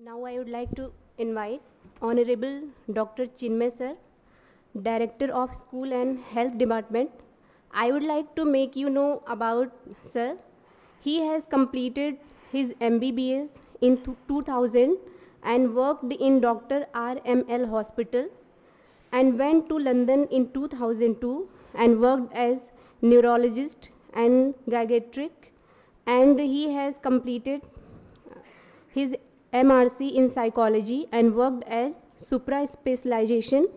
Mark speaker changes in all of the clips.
Speaker 1: Now I would like to invite Honorable Dr. Chinmay sir, Director of School and Health Department. I would like to make you know about sir. He has completed his MBBS in 2000 and worked in Dr. RML Hospital and went to London in 2002 and worked as neurologist and geriatric, and he has completed his MRC in psychology and worked as supra specialization,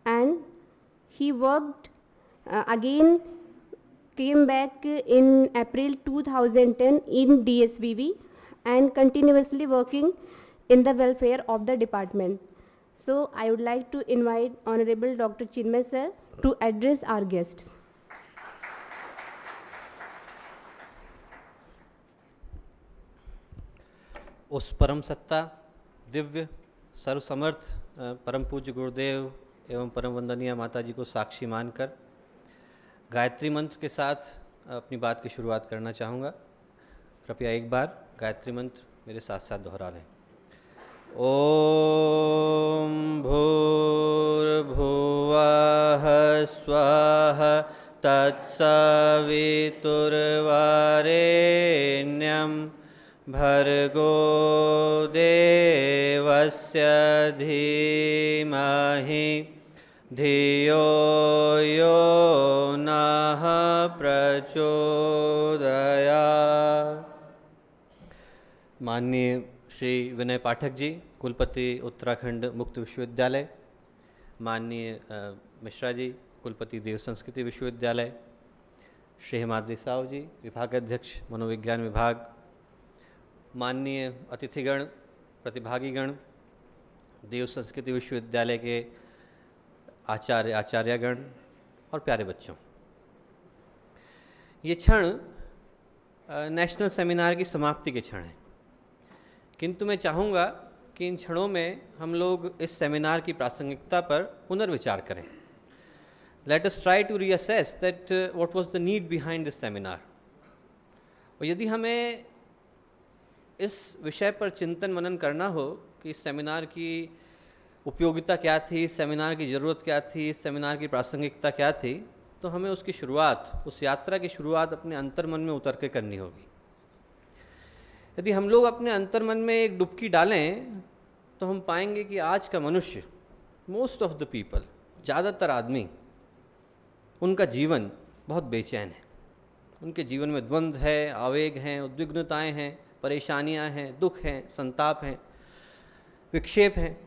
Speaker 1: and he worked again came back in April 2010 in DSVV and continuously working in the welfare of the department. So I would like to invite Honorable Dr. Chinmay sir to address our guests.
Speaker 2: उस परम सत्ता, दिव्य, सर्वसमर्थ परम पूज्य गुरुदेव एवं परम वंदनीय माता जी को साक्षी मानकर गायत्री मंत्र के साथ अपनी बात की शुरुआत करना चाहूँगा। कृपया एक बार गायत्री मंत्र मेरे साथ साथ दोहरा लें। ओम भूर्भुवः स्वः तत्सवितुर्वरेण्यं भर्गो देवस्य धीमहि धियो यो नः प्रचोदयात्। माननीय श्री विनय पाठक जी, कुलपति उत्तराखंड मुक्त विश्वविद्यालय, माननीय मिश्रा जी, कुलपति देव संस्कृति विश्वविद्यालय, श्री हिमाद्री साहू जी, विभागाध्यक्ष मनोविज्ञान विभाग, माननीय अतिथिगण, प्रतिभागीगण, देव संस्कृति विश्वविद्यालय के आचार्यगण और प्यारे बच्चों, ये क्षण नेशनल सेमिनार की समाप्ति के क्षण हैं, किंतु मैं चाहूँगा कि इन क्षणों में हम लोग इस सेमिनार की प्रासंगिकता पर पुनर्विचार करें। Let us try to reassess that what was the need behind this seminar. और यदि हमें इस विषय पर चिंतन मनन करना हो कि इस सेमिनार की उपयोगिता क्या थी, इस सेमिनार की ज़रूरत क्या थी, इस सेमिनार की प्रासंगिकता क्या थी, तो हमें उसकी शुरुआत, उस यात्रा की शुरुआत अपने अंतर्मन में उतर के करनी होगी। यदि हम लोग अपने अंतर्मन में एक डुबकी डालें तो हम पाएंगे कि आज का मनुष्य, मोस्ट ऑफ द पीपल, ज़्यादातर आदमी, उनका जीवन बहुत बेचैन है। उनके जीवन में द्वंद्व है, आवेग हैं, उद्विग्नताएं हैं, परेशानियां हैं, दुख हैं, संताप हैं, विक्षेप हैं।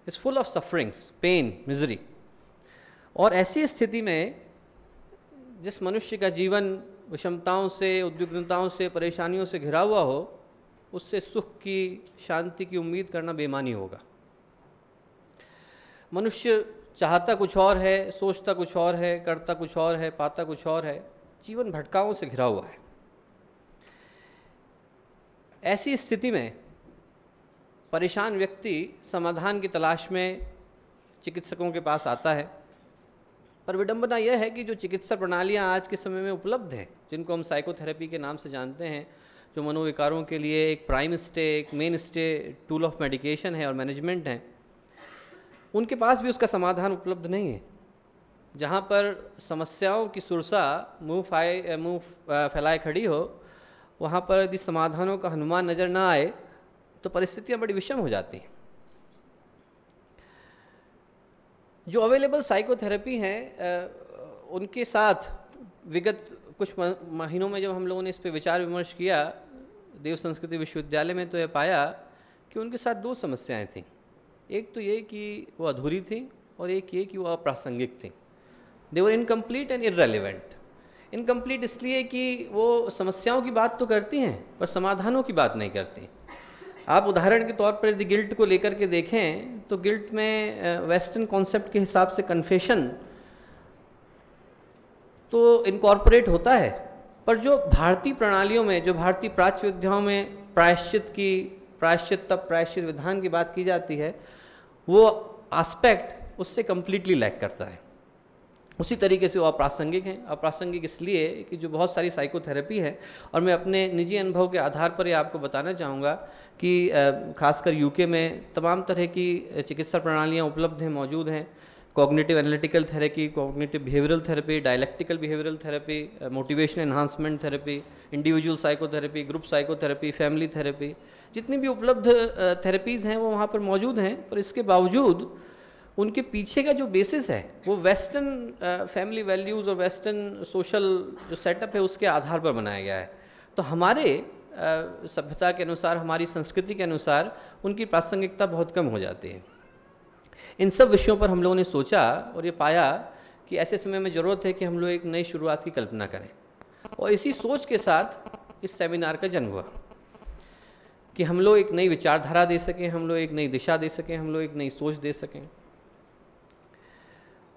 Speaker 2: It's full of sufferings, pain, misery. और ऐसी स्थिति में जिस मनुष्य का जीवन विषमताओं से, उद्विग्नताओं से, परेशानियों से घिरा हुआ हो, उससे सुख की, शांति की उम्मीद करना बेईमानी होगा। मनुष्य चाहता कुछ और है, सोचता कुछ और है, करता कुछ और है, पाता कुछ और है, जीवन भटकाओं से घिरा हुआ है। ऐसी स्थिति में परेशान व्यक्ति समाधान की तलाश में चिकित्सकों के पास आता है। पर विडंबना यह है कि जो चिकित्सा प्रणालियां आज के समय में उपलब्ध हैं, जिनको हम साइकोथेरेपी के नाम से जानते हैं, जो मनोविकारों के लिए एक प्राइम स्टे, एक main stay tool of medication है और मैनेजमेंट है, उनके पास भी उसका समाधान उपलब्ध नहीं है। जहाँ पर समस्याओं की सुरसा मुंह फैलाए खड़ी हो, वहाँ पर यदि समाधानों का अनुमान नज़र ना आए तो परिस्थितियाँ बड़ी विषम हो जाती हैं। जो अवेलेबल साइकोथेरेपी हैं, उनके साथ विगत कुछ महीनों में जब हम लोगों ने इस पर विचार विमर्श किया देव संस्कृति विश्वविद्यालय में, तो यह पाया कि उनके साथ दो समस्याएं थीं। एक तो ये कि वो अधूरी थी और एक ये कि वो अप्रासंगिक थी। दे वर इनकम्प्लीट एंड इररेलेवेंट। इनकम्प्लीट इसलिए कि वो समस्याओं की बात तो करती हैं पर समाधानों की बात नहीं करती। आप उदाहरण के तौर पर यदि गिल्ट को लेकर के देखें तो गिल्ट में वेस्टर्न कॉन्सेप्ट के हिसाब से कन्फेशन तो इनकॉर्पोरेट होता है, पर जो भारतीय प्रणालियों में, जो भारतीय प्राच्य विद्याओं में प्रायश्चित विधान की बात की जाती है, वो एस्पेक्ट उससे कम्प्लीटली लैक करता है। उसी तरीके से वो अप्रासंगिक हैं। अप्रासंगिक इसलिए कि जो बहुत सारी साइकोथेरेपी है, और मैं अपने निजी अनुभव के आधार पर ये आपको बताना चाहूँगा कि खासकर यूके में तमाम तरह की चिकित्सा प्रणालियाँ उपलब्ध हैं, मौजूद हैं। Cognitive analytical therapy, cognitive behavioural therapy, dialectical behavioural therapy, motivation enhancement therapy, individual psychotherapy, group psychotherapy, family therapy, जितनी भी उपलब्ध थेरेपीज़ हैं वो वहाँ पर मौजूद हैं। पर इसके बावजूद उनके पीछे का जो बेसिस है वो वेस्टर्न फैमिली वैल्यूज़ और वेस्टर्न सोशल जो सेटअप है उसके आधार पर बनाया गया है। तो हमारे सभ्यता के अनुसार, हमारी संस्कृति के अनुसार उनकी प्रासंगिकता बहुत कम हो जाती है। इन सब विषयों पर हम लोगों ने सोचा और ये पाया कि ऐसे समय में ज़रूरत है कि हम लोग एक नई शुरुआत की कल्पना करें, और इसी सोच के साथ इस सेमिनार का जन्म हुआ कि हम लोग एक नई विचारधारा दे सकें, हम लोग एक नई दिशा दे सकें, हम लोग एक नई सोच दे सकें।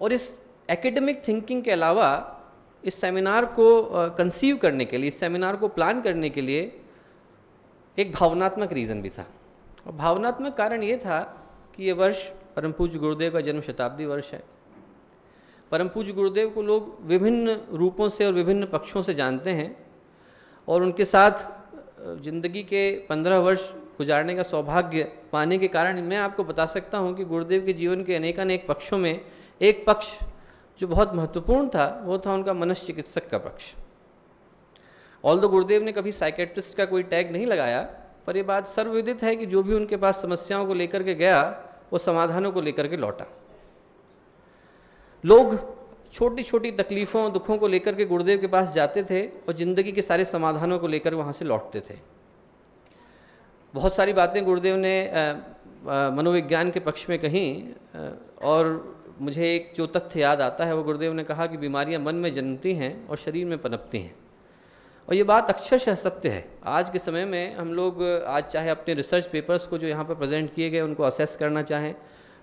Speaker 2: और इस एकेडमिक थिंकिंग के अलावा इस सेमिनार को कंसीव करने के लिए, इस सेमिनार को प्लान करने के लिए एक भावनात्मक रीज़न भी था। और भावनात्मक कारण ये था कि ये वर्ष परम पूज्य गुरुदेव का जन्म शताब्दी वर्ष है। परम पूज्य गुरुदेव को लोग विभिन्न रूपों से और विभिन्न पक्षों से जानते हैं, और उनके साथ जिंदगी के 15 वर्ष गुजारने का सौभाग्य पाने के कारण मैं आपको बता सकता हूँ कि गुरुदेव के जीवन के अनेकानेक पक्षों में एक पक्ष जो बहुत महत्वपूर्ण था वो था उनका मनश्चिकित्सक का पक्ष। ऑल्दो गुरुदेव ने कभी साइकेट्रिस्ट का कोई टैग नहीं लगाया, पर यह बात सर्वविदित है कि जो भी उनके पास समस्याओं को लेकर के गया वो समाधानों को लेकर के लौटा। लोग छोटी छोटी तकलीफ़ों, दुखों को लेकर के गुरुदेव के पास जाते थे और ज़िंदगी के सारे समाधानों को लेकर वहाँ से लौटते थे। बहुत सारी बातें गुरुदेव ने मनोविज्ञान के पक्ष में कहीं, और मुझे एक जो तथ्य याद आता है वो गुरुदेव ने कहा कि बीमारियां मन में जन्मती हैं और शरीर में पनपती हैं। और ये बात अक्षरशः सत्य है। आज के समय में हम लोग आज चाहे अपने रिसर्च पेपर्स को जो यहाँ पर प्रेजेंट किए गए उनको असेस करना चाहें,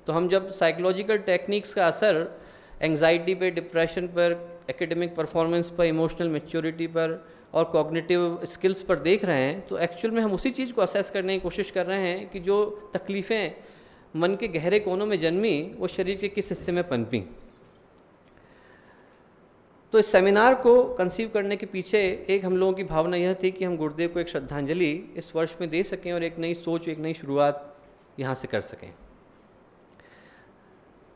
Speaker 2: तो हम जब साइकोलॉजिकल टेक्निक्स का असर एंग्जाइटी पे, डिप्रेशन पर, एकेडमिक परफॉर्मेंस पर, इमोशनल मैच्योरिटी पर और कॉग्निटिव स्किल्स पर देख रहे हैं, तो एक्चुअल में हम उसी चीज़ को असेस करने की कोशिश कर रहे हैं कि जो तकलीफ़ें मन के गहरे कोनों में जन्मी वो शरीर के किस हिस्से में पनपी। तो इस सेमिनार को कंसीव करने के पीछे एक हम लोगों की भावना यह थी कि हम गुरुदेव को एक श्रद्धांजलि इस वर्ष में दे सकें और एक नई सोच, एक नई शुरुआत यहाँ से कर सकें।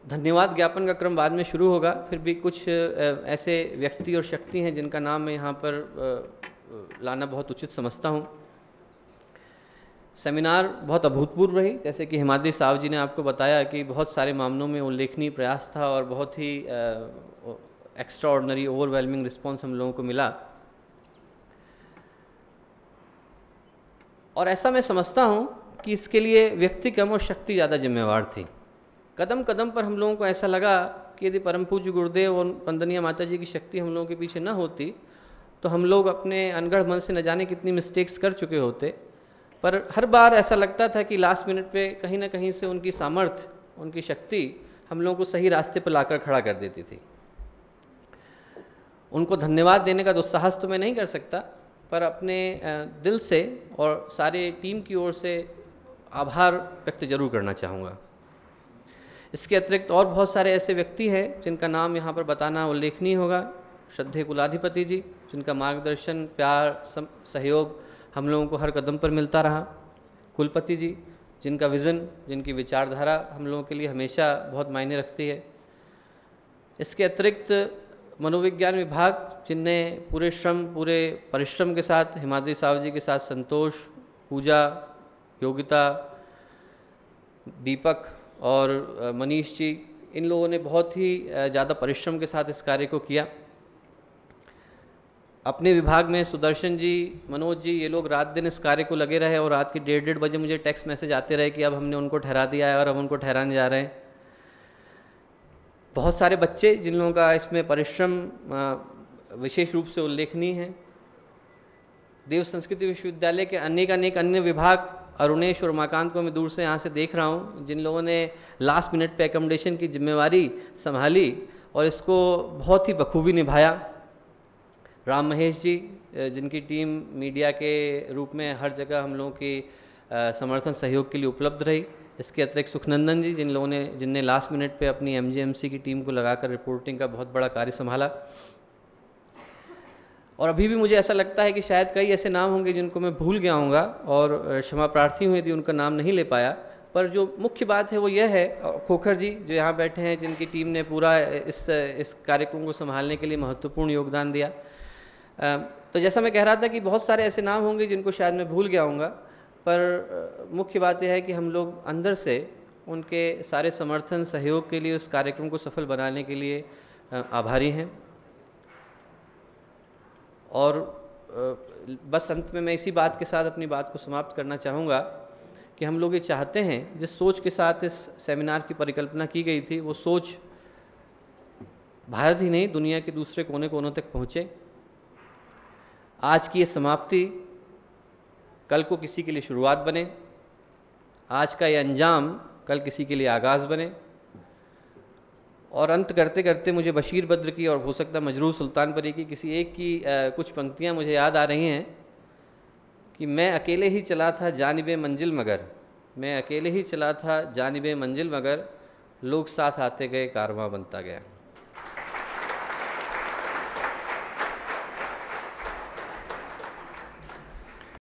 Speaker 2: धन्यवाद ज्ञापन का क्रम बाद में शुरू होगा, फिर भी कुछ ऐसे व्यक्ति और शक्ति हैं जिनका नाम मैं यहाँ पर लाना बहुत उचित समझता हूँ। सेमिनार बहुत अभूतपूर्व रही, जैसे कि हिमाद्री साहब जी ने आपको बताया कि बहुत सारे मामलों में उल्लेखनीय प्रयास था और बहुत ही एक्स्ट्रा ऑर्डिनरी, ओवरवेलमिंग रिस्पॉन्स हम लोगों को मिला। और ऐसा मैं समझता हूँ कि इसके लिए व्यक्ति कम और शक्ति ज़्यादा जिम्मेवार थी। कदम कदम पर हम लोगों को ऐसा लगा कि यदि परम पूज्य गुरुदेव और वंदनीय माता जी की शक्ति हम लोगों के पीछे न होती तो हम लोग अपने अनगढ़ मन से न जाने कितनी मिस्टेक्स कर चुके होते। पर हर बार ऐसा लगता था कि लास्ट मिनट पे कहीं ना कहीं से उनकी सामर्थ्य, उनकी शक्ति हम लोगों को सही रास्ते पर लाकर खड़ा कर देती थी। उनको धन्यवाद देने का दुस्साहस तो मैं नहीं कर सकता, पर अपने दिल से और सारे टीम की ओर से आभार व्यक्त जरूर करना चाहूँगा। इसके अतिरिक्त और बहुत सारे ऐसे व्यक्ति हैं जिनका नाम यहाँ पर बताना उल्लेखनीय होगा। श्रद्धेय कुलाधिपति जी, जिनका मार्गदर्शन, प्यार, सहयोग हम लोगों को हर कदम पर मिलता रहा। कुलपति जी, जिनका विज़न, जिनकी विचारधारा हम लोगों के लिए हमेशा बहुत मायने रखती है। इसके अतिरिक्त मनोविज्ञान विभाग, जिनने पूरे परिश्रम के साथ हिमाद्री साहब जी के साथ संतोष, पूजा, योगिता, दीपक और मनीष जी, इन लोगों ने बहुत ही ज़्यादा परिश्रम के साथ इस कार्य को किया। अपने विभाग में सुदर्शन जी, मनोज जी, ये लोग रात दिन इस कार्य को लगे रहे और रात के 1:30 बजे मुझे टेक्स्ट मैसेज आते रहे कि अब हमने उनको ठहरा दिया है और अब उनको ठहराने जा रहे हैं। बहुत सारे बच्चे जिन लोगों का इसमें परिश्रम विशेष रूप से उल्लेखनीय है। देव संस्कृति विश्वविद्यालय के अनेक अन्य विभाग, अरुणेश और उमाकांत को मैं दूर से यहाँ से देख रहा हूँ, जिन लोगों ने लास्ट मिनट पे एकोमोडेशन की जिम्मेवारी संभाली और इसको बहुत ही बखूबी निभाया। राम महेश जी, जिनकी टीम मीडिया के रूप में हर जगह हम लोगों की समर्थन सहयोग के लिए उपलब्ध रही। इसके अतिरिक्त सुखनंदन जी जिनने लास्ट मिनट पे अपनी एमजीएमसी की टीम को लगाकर रिपोर्टिंग का बहुत बड़ा कार्य संभाला। और अभी भी मुझे ऐसा लगता है कि शायद कई ऐसे नाम होंगे जिनको मैं भूल गया हूँगा और क्षमा प्रार्थी हूँ यदि उनका नाम नहीं ले पाया। पर जो मुख्य बात है वो यह है, खोखर जी जो यहाँ बैठे हैं, जिनकी टीम ने पूरा इस कार्यक्रम को संभालने के लिए महत्वपूर्ण योगदान दिया। तो जैसा मैं कह रहा था कि बहुत सारे ऐसे नाम होंगे जिनको शायद मैं भूल गया हूँगा, पर मुख्य बात यह है कि हम लोग अंदर से उनके सारे समर्थन सहयोग के लिए उस कार्यक्रम को सफल बनाने के लिए आभारी हैं। और बस अंत में मैं इसी बात के साथ अपनी बात को समाप्त करना चाहूँगा कि हम लोग ये चाहते हैं, जिस सोच के साथ इस सेमिनार की परिकल्पना की गई थी वो सोच भारत ही नहीं दुनिया के दूसरे कोने कोनों तक पहुँचे। आज की ये समाप्ति कल को किसी के लिए शुरुआत बने, आज का ये अंजाम कल किसी के लिए आगाज़ बने। और अंत करते करते मुझे बशीर बद्र की और हो सकता मजरूह सुल्तानपरी की किसी एक की कुछ पंक्तियाँ मुझे याद आ रही हैं कि मैं अकेले ही चला था जानिबे मंजिल मगर, मैं अकेले ही चला था जानिबे मंजिल मगर, लोग साथ आते गए कारवां बनता गया।